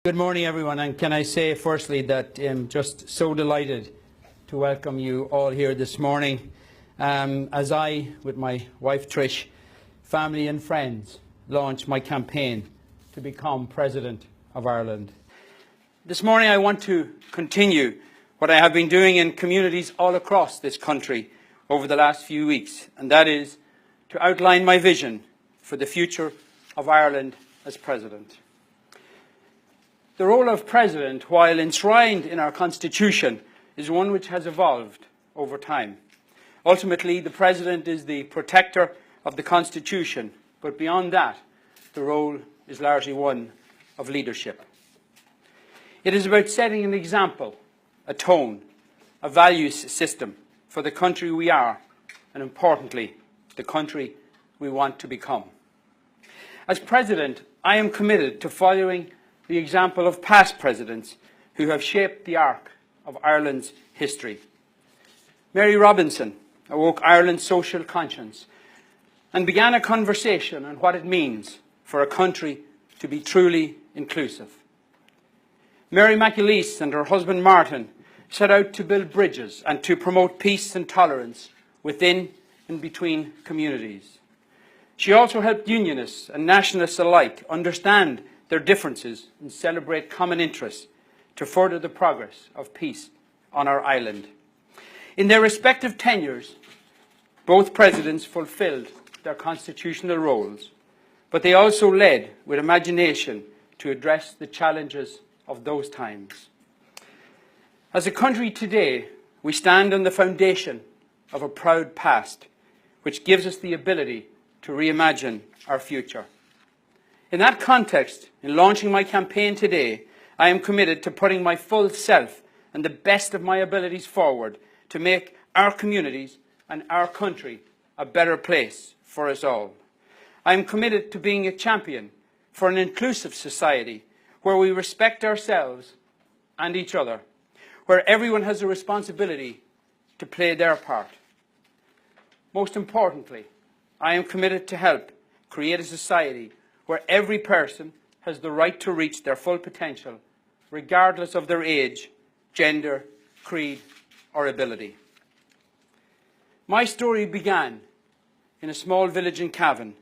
Good morning, everyone, and can I say firstly that I'm just so delighted to welcome you all here this morning as I, with my wife Trish, family and friends, launch my campaign to become President of Ireland. This morning I want to continue what I have been doing in communities all across this country over the last few weeks, and that is to outline my vision for the future of Ireland as President. The role of President, while enshrined in our Constitution, is one which has evolved over time. Ultimately, the President is the protector of the Constitution, but beyond that, the role is largely one of leadership. It is about setting an example, a tone, a values system for the country we are, and importantly, the country we want to become. As President, I am committed to following the example of past presidents who have shaped the arc of Ireland's history. Mary Robinson awoke Ireland's social conscience and began a conversation on what it means for a country to be truly inclusive. Mary McAleese and her husband Martin set out to build bridges and to promote peace and tolerance within and between communities. She also helped unionists and nationalists alike understand their differences and celebrate common interests to further the progress of peace on our island. In their respective tenures, both presidents fulfilled their constitutional roles, but they also led with imagination to address the challenges of those times. As a country today, we stand on the foundation of a proud past, which gives us the ability to reimagine our future. In that context, in launching my campaign today, I am committed to putting my full self and the best of my abilities forward to make our communities and our country a better place for us all. I am committed to being a champion for an inclusive society where we respect ourselves and each other, where everyone has a responsibility to play their part. Most importantly, I am committed to help create a society where every person has the right to reach their full potential, regardless of their age, gender, creed, or ability. My story began in a small village in Cavan.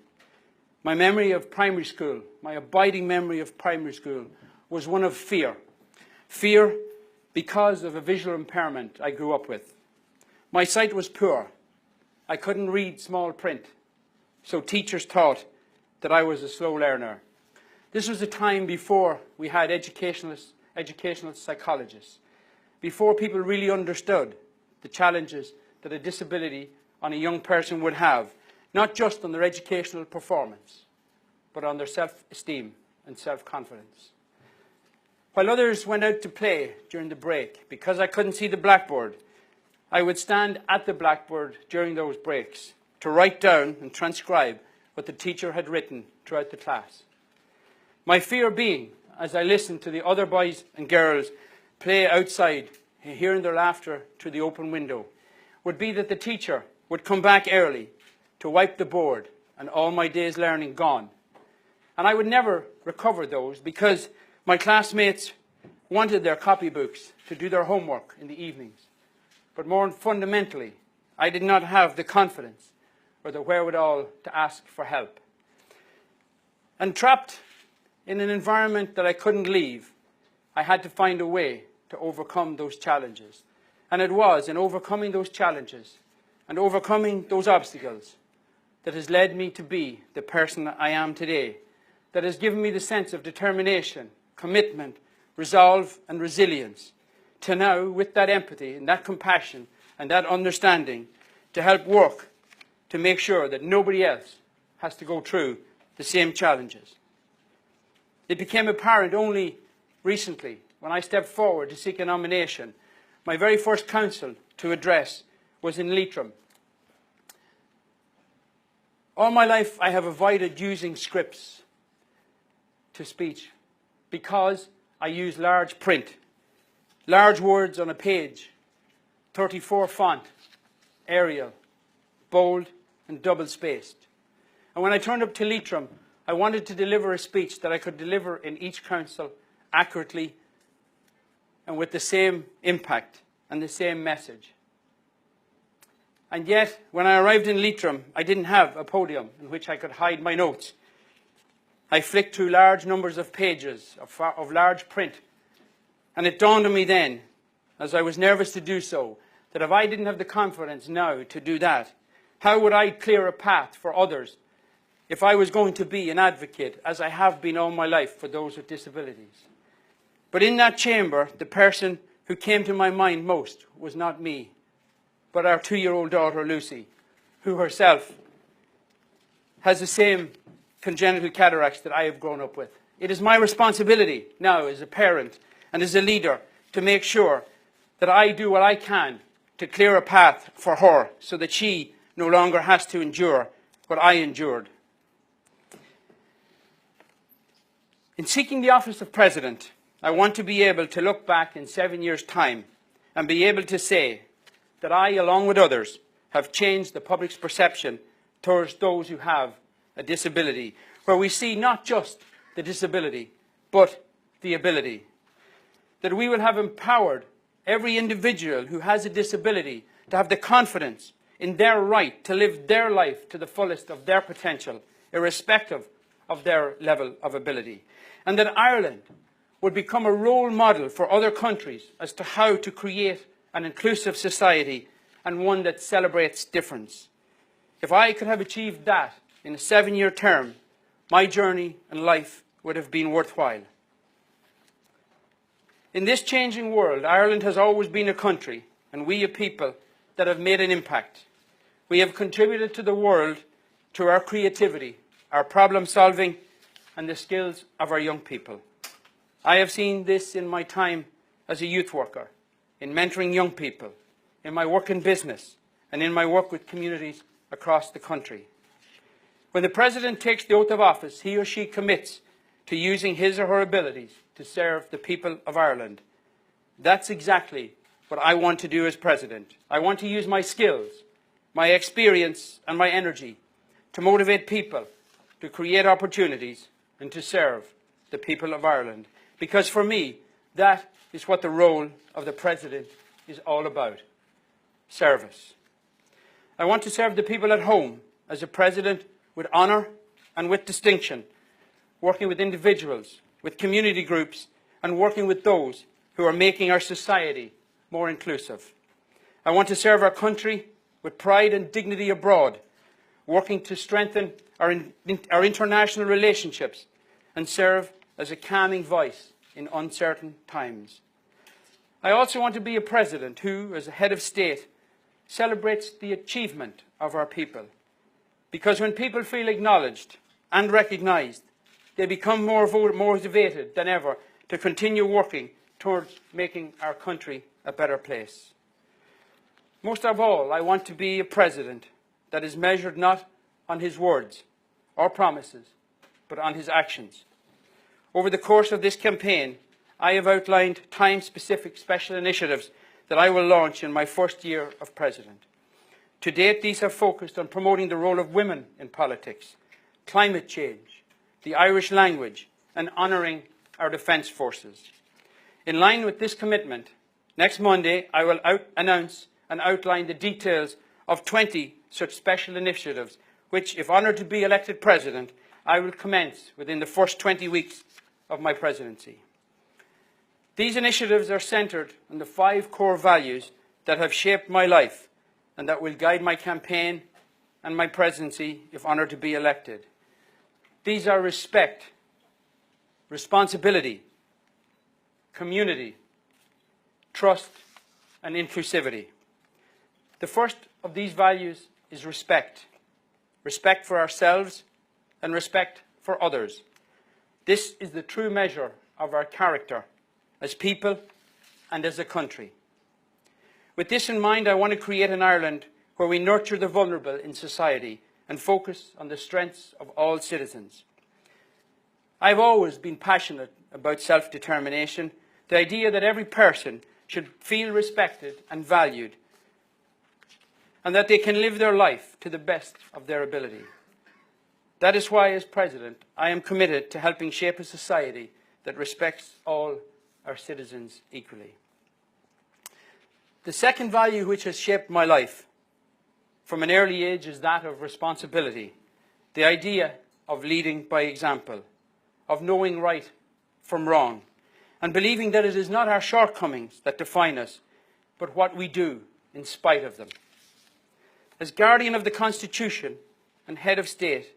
My memory of primary school, my abiding memory of primary school, was one of fear. Fear because of a visual impairment I grew up with. My sight was poor. I couldn't read small print, so teachers thought that I was a slow learner. This was a time before we had educational psychologists, before people really understood the challenges that a disability on a young person would have, not just on their educational performance, but on their self-esteem and self-confidence. While others went out to play during the break, because I couldn't see the blackboard, I would stand at the blackboard during those breaks to write down and transcribe what the teacher had written throughout the class. My fear being, as I listened to the other boys and girls play outside, hearing their laughter through the open window, would be that the teacher would come back early to wipe the board and all my day's learning gone. And I would never recover those because my classmates wanted their copybooks to do their homework in the evenings. But more fundamentally, I did not have the confidence or the wherewithal to ask for help. And trapped in an environment that I couldn't leave, I had to find a way to overcome those challenges. And it was in overcoming those challenges and overcoming those obstacles that has led me to be the person I am today, that has given me the sense of determination, commitment, resolve and resilience to now, with that empathy and that compassion and that understanding, to help work to make sure that nobody else has to go through the same challenges. It became apparent only recently when I stepped forward to seek a nomination. My very first council to address was in Leitrim. All my life I have avoided using scripts to speech because I use large print, large words on a page, 34 font, Arial, bold and double-spaced. And when I turned up to Leitrim, I wanted to deliver a speech that I could deliver in each council accurately, and with the same impact and the same message. And yet, when I arrived in Leitrim, I didn't have a podium in which I could hide my notes. I flicked through large numbers of pages of large print, and it dawned on me then, as I was nervous to do so, that if I didn't have the confidence now to do that, how would I clear a path for others if I was going to be an advocate, as I have been all my life, for those with disabilities? But in that chamber, the person who came to my mind most was not me, but our 2-year-old daughter, Lucy, who herself has the same congenital cataracts that I have grown up with. It is my responsibility now as a parent and as a leader to make sure that I do what I can to clear a path for her so that she no longer has to endure what I endured. In seeking the office of President, I want to be able to look back in 7 years' time and be able to say that I, along with others, have changed the public's perception towards those who have a disability, where we see not just the disability, but the ability. That we will have empowered every individual who has a disability to have the confidence in their right to live their life to the fullest of their potential, irrespective of their level of ability. And that Ireland would become a role model for other countries as to how to create an inclusive society and one that celebrates difference. If I could have achieved that in a 7-year term, my journey in life would have been worthwhile. In this changing world, Ireland has always been a country, and we a people, that have made an impact. We have contributed to the world through our creativity, our problem solving, and the skills of our young people. I have seen this in my time as a youth worker, in mentoring young people, in my work in business, and in my work with communities across the country. When the President takes the oath of office, he or she commits to using his or her abilities to serve the people of Ireland. That's exactly what I want to do as President. I want to use my skills, my experience, and my energy to motivate people, to create opportunities, and to serve the people of Ireland. Because for me, that is what the role of the President is all about: service. I want to serve the people at home as a President with honour and with distinction, working with individuals, with community groups, and working with those who are making our society more inclusive. I want to serve our country with pride and dignity abroad, working to strengthen our international relationships and serve as a calming voice in uncertain times. I also want to be a President who, as a head of state, celebrates the achievement of our people. Because when people feel acknowledged and recognised, they become more motivated than ever to continue working towards making our country a better place. Most of all, I want to be a President that is measured not on his words or promises, but on his actions. Over the course of this campaign, I have outlined time-specific special initiatives that I will launch in my first year of President. To date, these have focused on promoting the role of women in politics, climate change, the Irish language, and honouring our defence forces. In line with this commitment, next Monday I will announce and outline the details of 20 such special initiatives which, if honoured to be elected President, I will commence within the first 20 weeks of my presidency. These initiatives are centred on the 5 core values that have shaped my life and that will guide my campaign and my presidency if honoured to be elected. These are respect, responsibility, community, trust, and inclusivity. The first of these values is respect. Respect for ourselves and respect for others. This is the true measure of our character as people and as a country. With this in mind, I want to create an Ireland where we nurture the vulnerable in society and focus on the strengths of all citizens. I've always been passionate about self-determination, the idea that every person should feel respected and valued, and that they can live their life to the best of their ability. That is why, as President, I am committed to helping shape a society that respects all our citizens equally. The second value which has shaped my life from an early age is that of responsibility, the idea of leading by example, of knowing right from wrong, and believing that it is not our shortcomings that define us, but what we do in spite of them. As guardian of the Constitution and head of state,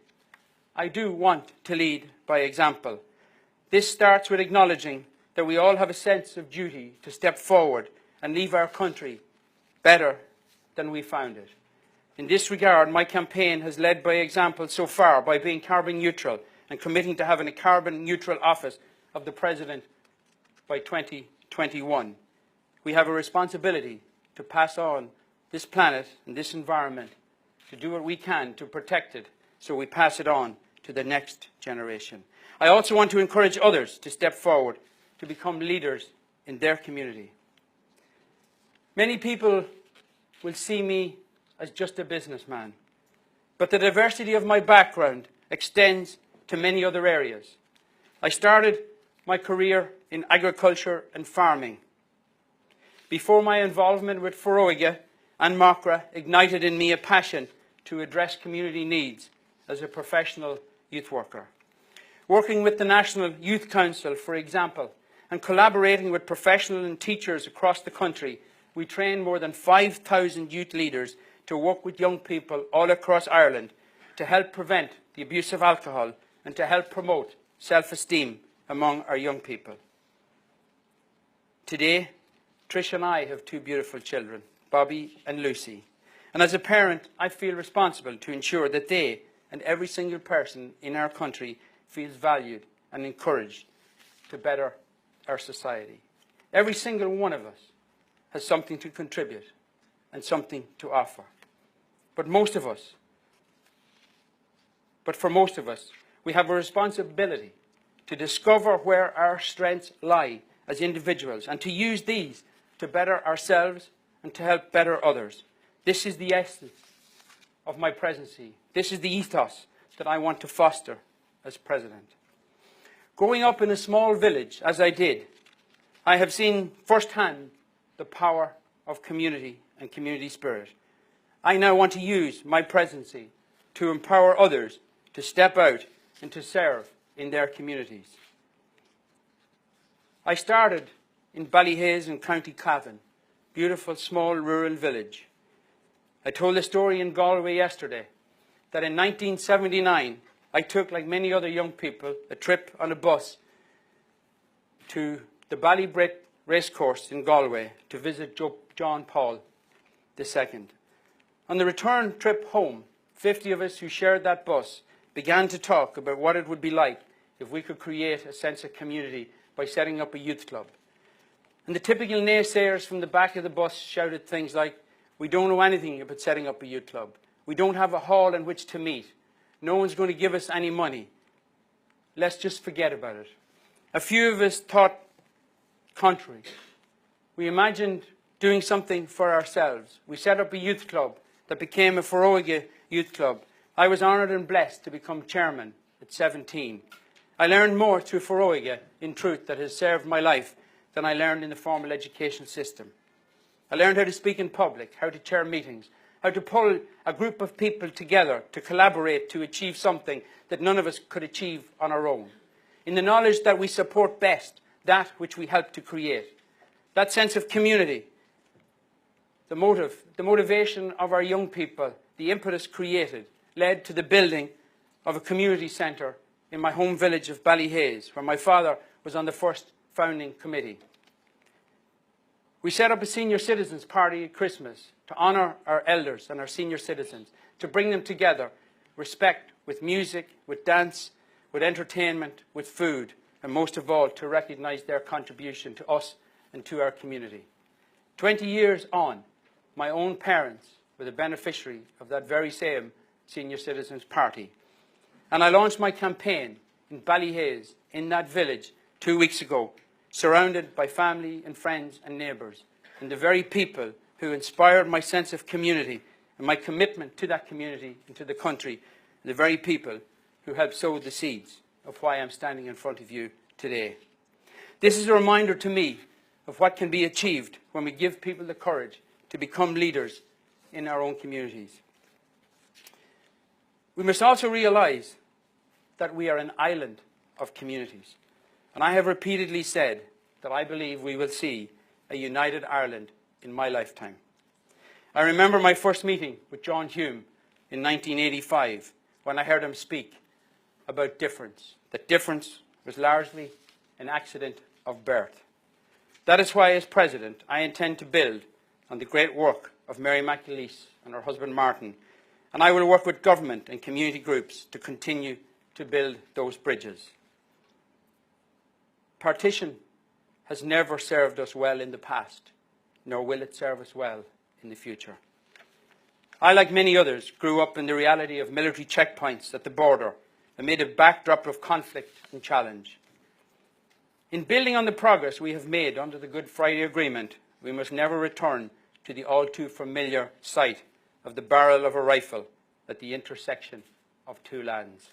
I do want to lead by example. This starts with acknowledging that we all have a sense of duty to step forward and leave our country better than we found it. In this regard, my campaign has led by example so far by being carbon neutral and committing to having a carbon neutral office of the President by 2021. We have a responsibility to pass on this planet and this environment, to do what we can to protect it so we pass it on to the next generation. I also want to encourage others to step forward to become leaders in their community. Many people will see me as just a businessman, but the diversity of my background extends to many other areas. I started my career in agriculture and farming. Before my involvement with Foróige and Macra ignited in me a passion to address community needs as a professional youth worker. Working with the National Youth Council, for example, and collaborating with professionals and teachers across the country, we trained more than 5,000 youth leaders to work with young people all across Ireland to help prevent the abuse of alcohol and to help promote self-esteem among our young people. Today, Trish and I have two beautiful children, Bobby and Lucy. And as a parent, I feel responsible to ensure that they and every single person in our country feels valued and encouraged to better our society. Every single one of us has something to contribute and something to offer. But for most of us, we have a responsibility to discover where our strengths lie as individuals and to use these to better ourselves and to help better others. This is the essence of my presidency. This is the ethos that I want to foster as president. Growing up in a small village, as I did, I have seen firsthand the power of community and community spirit. I now want to use my presidency to empower others to step out and to serve in their communities. I started in Ballyhaise in County Cavan, beautiful small rural village. I told a story in Galway yesterday that in 1979 I took, like many other young people, a trip on a bus to the Ballybrit racecourse in Galway to visit John Paul II. On the return trip home, 50 of us who shared that bus began to talk about what it would be like if we could create a sense of community by setting up a youth club. And the typical naysayers from the back of the bus shouted things like, "We don't know anything about setting up a youth club. We don't have a hall in which to meet. No one's going to give us any money. Let's just forget about it." A few of us thought contrary. We imagined doing something for ourselves. We set up a youth club that became a Foróige youth club. I was honoured and blessed to become chairman at 17. I learned more through Foróige, in truth, that has served my life than I learned in the formal education system. I learned how to speak in public, how to chair meetings, how to pull a group of people together to collaborate to achieve something that none of us could achieve on our own. In the knowledge that we support best that which we help to create. That sense of community, the motivation of our young people, the impetus created, led to the building of a community centre in my home village of Ballyhaise, where my father was on the first founding committee. We set up a senior citizens party at Christmas to honour our elders and our senior citizens, to bring them together, respect, with music, with dance, with entertainment, with food, and most of all, to recognise their contribution to us and to our community. 20 years on, my own parents were the beneficiary of that very same senior citizens party. And I launched my campaign in Ballyhaise, in that village, 2 weeks ago, surrounded by family and friends and neighbours, and the very people who inspired my sense of community and my commitment to that community and to the country, and the very people who helped sow the seeds of why I'm standing in front of you today. This is a reminder to me of what can be achieved when we give people the courage to become leaders in our own communities. We must also realise that we are an island of communities. And I have repeatedly said that I believe we will see a united Ireland in my lifetime. I remember my first meeting with John Hume in 1985 when I heard him speak about difference, that difference was largely an accident of birth. That is why, as President, I intend to build on the great work of Mary McAleese and her husband Martin, and I will work with government and community groups to continue to build those bridges. Partition has never served us well in the past, nor will it serve us well in the future. I, like many others, grew up in the reality of military checkpoints at the border amid a backdrop of conflict and challenge. In building on the progress we have made under the Good Friday Agreement, we must never return to the all too familiar sight of the barrel of a rifle at the intersection of two lands.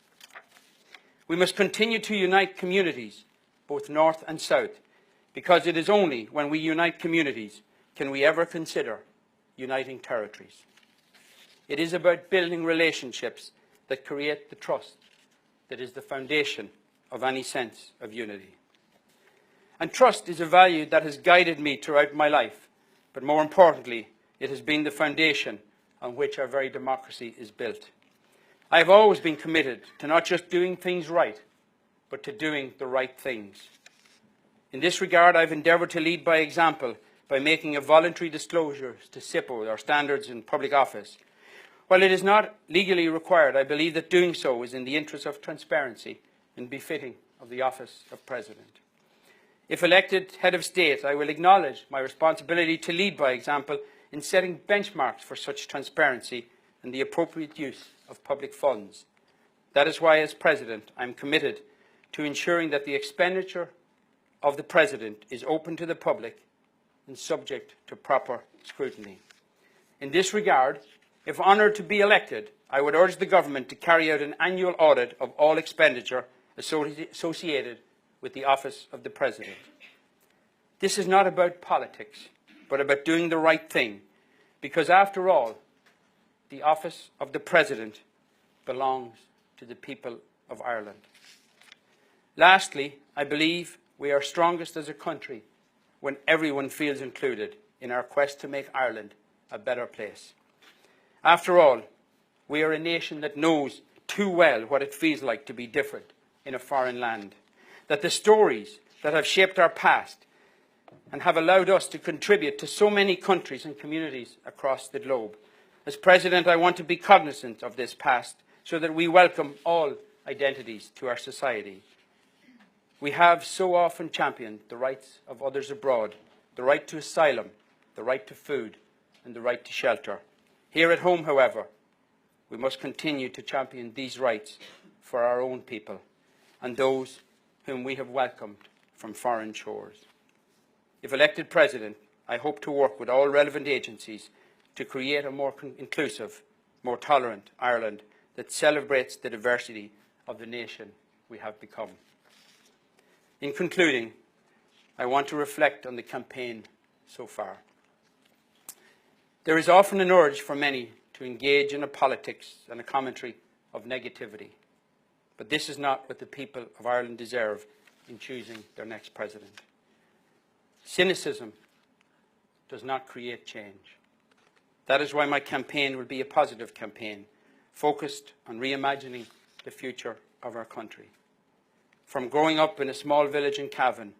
We must continue to unite communities, both north and south, because it is only when we unite communities can we ever consider uniting territories. It is about building relationships that create the trust that is the foundation of any sense of unity. And trust is a value that has guided me throughout my life, but more importantly, it has been the foundation on which our very democracy is built. I have always been committed to not just doing things right, but to doing the right things. In this regard, I have endeavoured to lead by example by making a voluntary disclosure to SIPO, our standards in public office. While it is not legally required, I believe that doing so is in the interest of transparency and befitting of the office of President. If elected head of state, I will acknowledge my responsibility to lead by example in setting benchmarks for such transparency and the appropriate use of public funds. That is why, as President, I am committed to ensuring that the expenditure of the President is open to the public and subject to proper scrutiny. In this regard, if honoured to be elected, I would urge the Government to carry out an annual audit of all expenditure associated with the office of the President. This is not about politics, but about doing the right thing, because after all, the office of the President belongs to the people of Ireland. Lastly, I believe we are strongest as a country when everyone feels included in our quest to make Ireland a better place. After all, we are a nation that knows too well what it feels like to be different in a foreign land, that the stories that have shaped our past and have allowed us to contribute to so many countries and communities across the globe. As President, I want to be cognizant of this past so that we welcome all identities to our society. We have so often championed the rights of others abroad, the right to asylum, the right to food, and the right to shelter. Here at home, however, we must continue to champion these rights for our own people and those whom we have welcomed from foreign shores. If elected President, I hope to work with all relevant agencies to create a more inclusive, more tolerant Ireland that celebrates the diversity of the nation we have become. In concluding, I want to reflect on the campaign so far. There is often an urge for many to engage in a politics and a commentary of negativity. But this is not what the people of Ireland deserve in choosing their next president. Cynicism does not create change. That is why my campaign will be a positive campaign, focused on reimagining the future of our country. From growing up in a small village in Cavan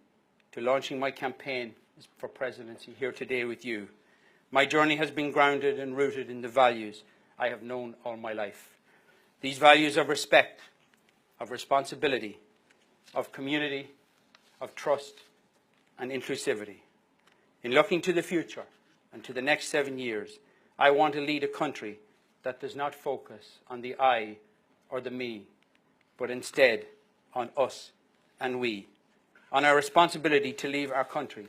to launching my campaign for presidency here today with you, my journey has been grounded and rooted in the values I have known all my life. These values of respect, of responsibility, of community, of trust and inclusivity. In looking to the future and to the next 7 years, I want to lead a country that does not focus on the I or the me, but instead on us and we, on our responsibility to leave our country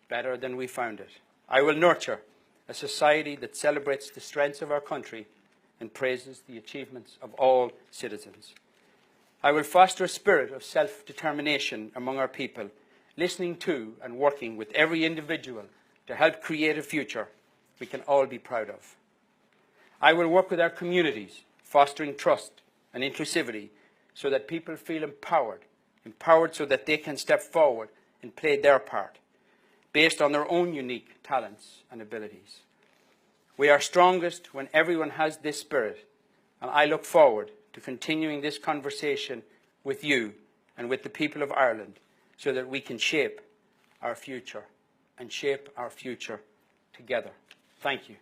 better than we found it. I will nurture a society that celebrates the strengths of our country and praises the achievements of all citizens. I will foster a spirit of self-determination among our people, listening to and working with every individual to help create a future we can all be proud of. I will work with our communities, fostering trust and inclusivity so that people feel empowered so that they can step forward and play their part, based on their own unique talents and abilities. We are strongest when everyone has this spirit, and I look forward to continuing this conversation with you and with the people of Ireland so that we can shape our future and shape our future together. Thank you.